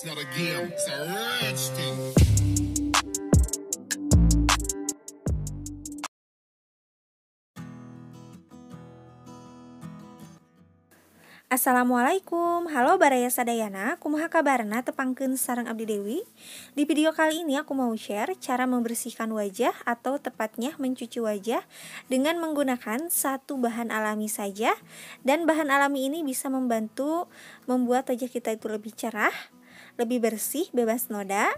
not a game, it's a rich thing. Assalamualaikum, halo Baraya Sadayana, kumaha kabarna tepangkeun sareng Abdi Dewi. Di video kali ini aku mau share cara membersihkan wajah atau tepatnya mencuci wajah dengan menggunakan satu bahan alami saja. Dan bahan alami ini bisa membantu membuat wajah kita itu lebih cerah, lebih bersih, bebas noda,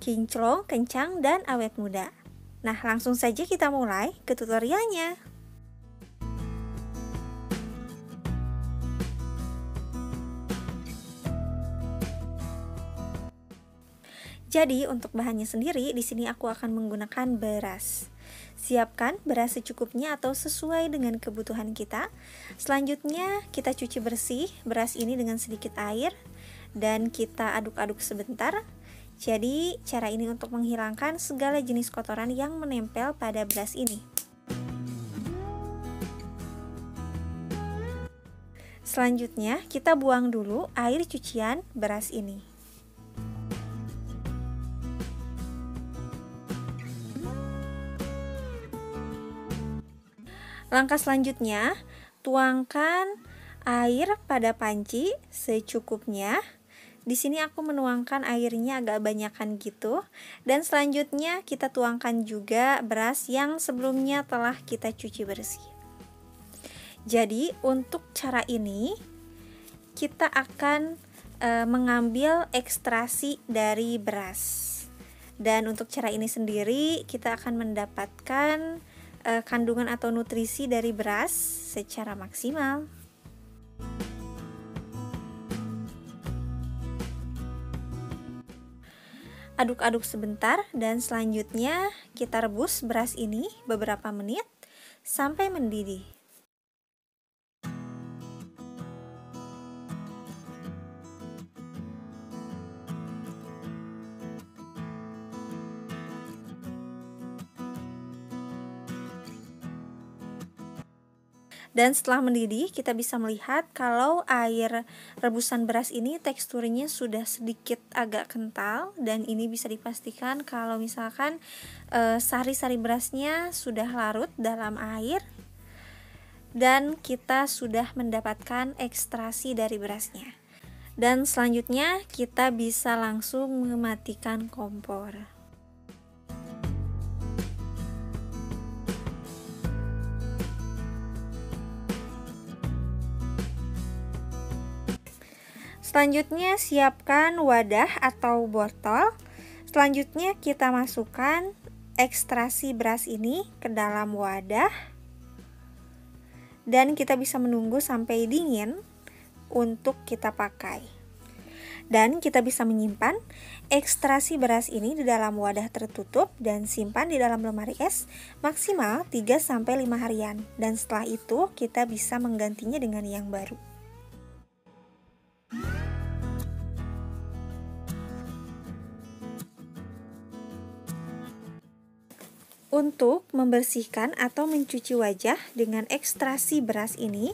kinclong, kencang, dan awet muda. Nah, langsung saja kita mulai ke tutorialnya. Jadi untuk bahannya sendiri di sini aku akan menggunakan beras. Siapkan beras secukupnya atau sesuai dengan kebutuhan kita. Selanjutnya kita cuci bersih beras ini dengan sedikit air dan kita aduk-aduk sebentar. Jadi cara ini untuk menghilangkan segala jenis kotoran yang menempel pada beras ini. Selanjutnya kita buang dulu air cucian beras ini. Langkah selanjutnya, tuangkan air pada panci secukupnya. Di sini aku menuangkan airnya agak banyakan gitu. Dan selanjutnya kita tuangkan juga beras yang sebelumnya telah kita cuci bersih. Jadi untuk cara ini kita akan mengambil ekstraksi dari beras. Dan untuk cara ini sendiri kita akan mendapatkan kandungan atau nutrisi dari beras secara maksimal. Aduk-aduk sebentar dan selanjutnya kita rebus beras ini beberapa menit sampai mendidih. Dan setelah mendidih, kita bisa melihat kalau air rebusan beras ini teksturnya sudah sedikit agak kental. Dan ini bisa dipastikan kalau misalkan sari-sari berasnya sudah larut dalam air. Dan kita sudah mendapatkan ekstraksi dari berasnya. Dan selanjutnya kita bisa langsung mematikan kompor. Selanjutnya siapkan wadah atau botol. Selanjutnya kita masukkan ekstraksi beras ini ke dalam wadah. Dan kita bisa menunggu sampai dingin untuk kita pakai. Dan kita bisa menyimpan ekstraksi beras ini di dalam wadah tertutup dan simpan di dalam lemari es maksimal 3-5 harian. Dan setelah itu kita bisa menggantinya dengan yang baru. Untuk membersihkan atau mencuci wajah dengan ekstraksi beras ini,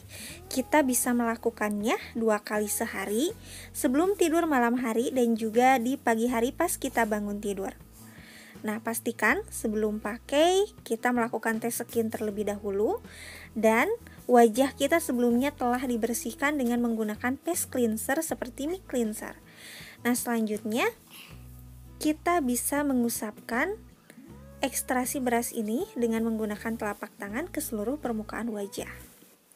kita bisa melakukannya 2 kali sehari, sebelum tidur malam hari dan juga di pagi hari pas kita bangun tidur. Nah, pastikan sebelum pakai kita melakukan tes skin terlebih dahulu dan wajah kita sebelumnya telah dibersihkan dengan menggunakan face cleanser seperti mic cleanser. Nah, selanjutnya kita bisa mengusapkan ekstraksi beras ini dengan menggunakan telapak tangan ke seluruh permukaan wajah.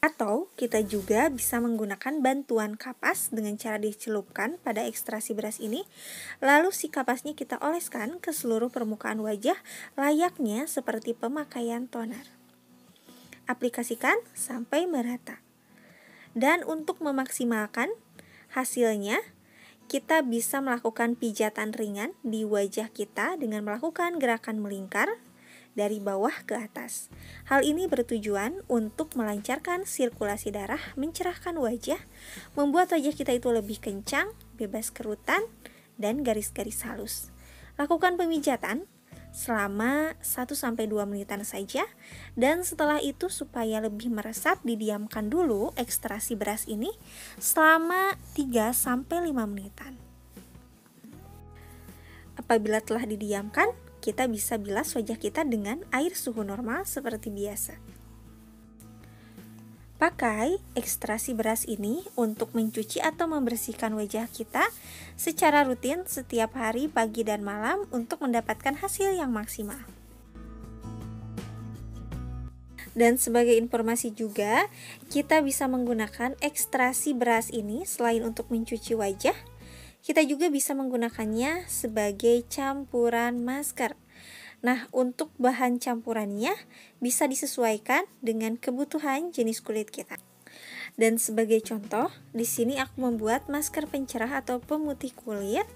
Atau kita juga bisa menggunakan bantuan kapas dengan cara dicelupkan pada ekstraksi beras ini. Lalu si kapasnya kita oleskan ke seluruh permukaan wajah layaknya seperti pemakaian toner. Aplikasikan sampai merata. Dan untuk memaksimalkan hasilnya, kita bisa melakukan pijatan ringan di wajah kita dengan melakukan gerakan melingkar dari bawah ke atas. Hal ini bertujuan untuk melancarkan sirkulasi darah, mencerahkan wajah, membuat wajah kita itu lebih kencang, bebas kerutan, dan garis-garis halus. Lakukan pemijatan selama 1-2 menitan saja, dan setelah itu supaya lebih meresap didiamkan dulu ekstraksi beras ini selama 3-5 menitan. Apabila telah didiamkan, kita bisa bilas wajah kita dengan air suhu normal seperti biasa. Pakai ekstraksi beras ini untuk mencuci atau membersihkan wajah kita secara rutin setiap hari pagi dan malam untuk mendapatkan hasil yang maksimal. Dan sebagai informasi juga, kita bisa menggunakan ekstraksi beras ini selain untuk mencuci wajah, kita juga bisa menggunakannya sebagai campuran masker. Nah, untuk bahan campurannya bisa disesuaikan dengan kebutuhan jenis kulit kita. Dan sebagai contoh, di sini aku membuat masker pencerah atau pemutih kulit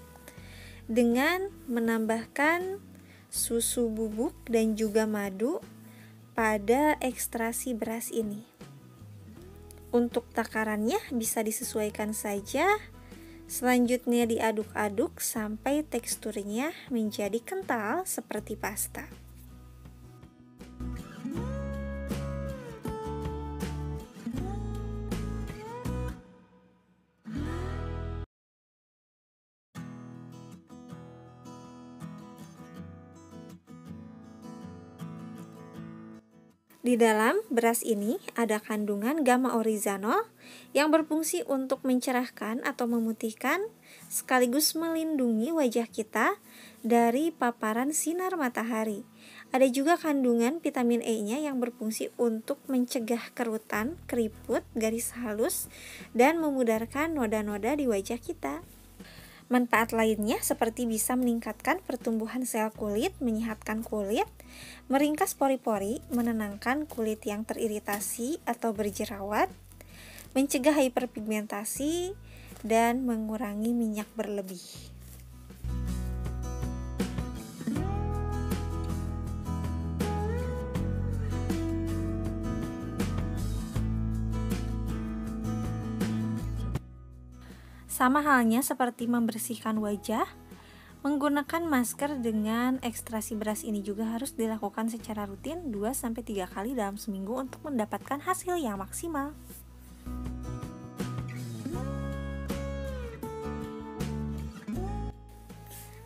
dengan menambahkan susu bubuk dan juga madu pada ekstraksi beras ini. Untuk takarannya bisa disesuaikan saja. Selanjutnya diaduk-aduk sampai teksturnya menjadi kental seperti pasta. Di dalam beras ini ada kandungan gamma oryzanol yang berfungsi untuk mencerahkan atau memutihkan sekaligus melindungi wajah kita dari paparan sinar matahari. Ada juga kandungan vitamin E-nya yang berfungsi untuk mencegah kerutan, keriput, garis halus, dan memudarkan noda-noda di wajah kita. Manfaat lainnya seperti bisa meningkatkan pertumbuhan sel kulit, menyehatkan kulit, meringkas pori-pori, menenangkan kulit yang teriritasi atau berjerawat, mencegah hiperpigmentasi, dan mengurangi minyak berlebih. Sama halnya seperti membersihkan wajah, menggunakan masker dengan ekstraksi beras ini juga harus dilakukan secara rutin 2-3 kali dalam seminggu untuk mendapatkan hasil yang maksimal.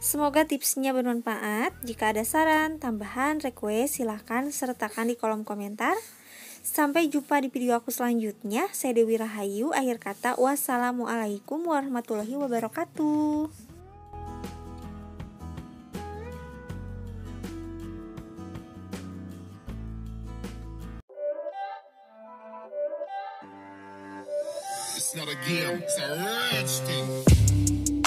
Semoga tipsnya bermanfaat. Jika ada saran, tambahan, request, silahkan sertakan di kolom komentar. Sampai jumpa di video aku selanjutnya. Saya Dewi Rahayu. Akhir kata, wassalamualaikum warahmatullahi wabarakatuh. It's not a game, it's a rich thing.